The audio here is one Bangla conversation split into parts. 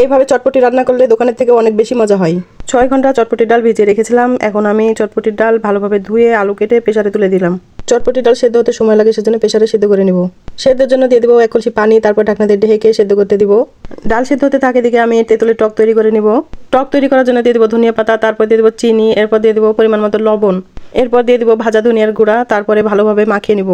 এইভাবে চটপটি রান্না করলে দোকানের থেকে অনেক বেশি মজা হয়। 6 ঘন্টা চটপটির ডাল ভিজিয়ে রেখেছিলাম। এখন আমি চটপটির ডাল ভালোভাবে ধুয়ে আলু কেটে প্রেসারে তুলে দিলাম। চটপটির ডাল সেদ্ধ হতে সময় লাগে, সেজন্য প্রেসারে সিদ্ধ করে নিব। সেদ্ধের জন্য দিয়ে দিব 1 কলসি পানি, তারপর ঢাকনা দিয়ে ঢেকে সেদ্ধ করতে দিব। ডাল সেদ্ধ হতে থাকে দিকে আমি তেঁতুলের টক তৈরি করে নিব। টক তৈরি করার জন্য দিয়ে দিব ধনিয়া পাতা, তারপর দিয়ে দিব চিনি, এরপর দিয়ে দিব পরিমাণ মতো লবণ, এরপর দিয়ে দিব ভাজা ধনিয়ার গুঁড়া, তারপরে ভালোভাবে মাখিয়ে নিব।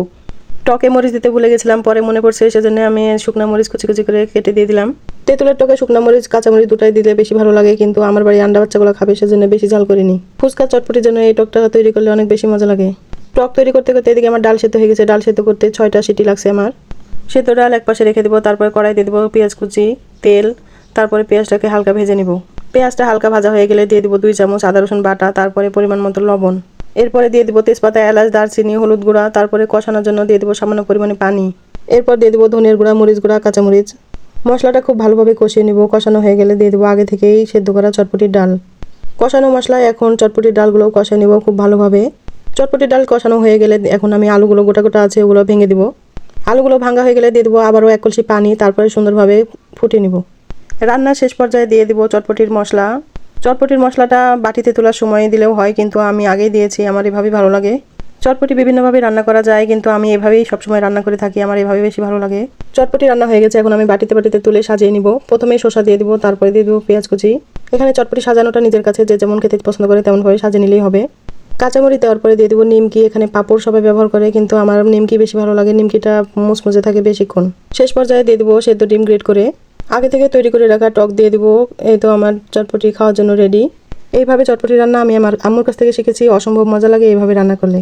টকে মরিচ দিতে ভুলে গেছিলাম, পরে মনে পড়ছে, সেজন্য আমি শুকনো মরিচ কুচি কুচি করে কেটে দিয়ে দিলাম। তেঁতুলের টকে শুকনো মরিচ কাঁচামরিচ দুটাই দিলে বেশি ভালো লাগে, কিন্তু আমার বাড়ি আন্ডা বাচ্চাগুলো খাবে, সেজন্য বেশি ঝাল করিনি। ফুচকা চটপটির জন্য এই টকটা তৈরি করলে অনেক বেশি মজা লাগে। টক তৈরি করতে করতে এদিকে আমার ডাল সেদ্ধ হয়ে গেছে। ডাল সেদ্ধ করতে 6টা সিটি লাগছে আমার। সেদ্ধ ডাল এক পাশে রেখে দিব, তারপরে কড়াই দিয়ে দিব পেঁয়াজ কুচি, তেল, তারপরে পেঁয়াজটাকে হালকা ভেজে নিব। পেঁয়াজটা হালকা ভাজা হয়ে গেলে দিয়ে দিব 2 চামচ আদা রসুন বাটা, তারপরে পরিমাণ মতো লবণ, এরপরে দিয়ে দিব তেজপাতা, এলাচ, দারচিনি, হলুদ গুঁড়া, তারপরে কষানোর জন্য দিয়ে দিব সামান্য পরিমাণে পানি, এরপর দিয়ে দিব ধনিয়ার গুঁড়া, মরিচ গুঁড়া, কাঁচামরিচ। মশলাটা খুব ভালোভাবে কষিয়ে নিব। কষানো হয়ে গেলে দিয়ে দেবো আগে থেকেই সেদ্ধ করা চটপটির ডাল। কষানো মশলায় এখন চটপটির ডালগুলো কষিয়ে নিব খুব ভালোভাবে। চটপটির ডাল কষানো হয়ে গেলে এখন আমি আলুগুলো গোটা গোটা আছে ওগুলো ভেঙে দিব। আলুগুলো ভাঙা হয়ে গেলে দিয়ে দেবো আবারও 1 কলসি পানি, তারপরে সুন্দরভাবে ফুটিয়ে নিব। রান্নার শেষ পর্যায়ে দিয়ে দিব চটপটির মশলা। চটপটির মশলাটা বাটিতে তোলার সময় দিলেও হয়, কিন্তু আমি আগেই দিয়েছি, আমার এভাবেই ভালো লাগে। চটপটি বিভিন্নভাবে রান্না করা যায়, কিন্তু আমি এভাবেই সবসময় রান্না করে থাকি, আমার এভাবে বেশি ভালো লাগে। চটপটি রান্না হয়ে গেছে, এখন আমি বাটিতে বাটিতে তুলে সাজিয়ে নিব। প্রথমে শসা দিয়ে দিব, তারপরে দিয়ে দিব পেঁয়াজ কুচি। এখানে চটপটি সাজানোটা নিজের কাছে, যে যেমন খেতে পছন্দ করে তেমনভাবে সাজিয়ে নিলেই হবে। কাঁচামরিচ দেওয়ার পরে দিয়ে দিব নিমকি। এখানে পাঁপড় সবাই ব্যবহার করে, কিন্তু আমার নিমকি বেশি ভালো লাগে, নিমকিটা মুচমুচে থাকে বেশিক্ষণ। শেষ পর্যায়ে দিয়ে দিব সেদ্ধ ডিম গ্রেট করে। আগে থেকে তৈরি করে রাখা টক দিয়ে দিব। এই তো আমার চটপটি খাওয়ার জন্য রেডি। এইভাবে চটপটি রান্না আমি আমার আম্মুর কাছ থেকে শিখেছি, অসম্ভব মজা লাগে এইভাবে রান্না করলে।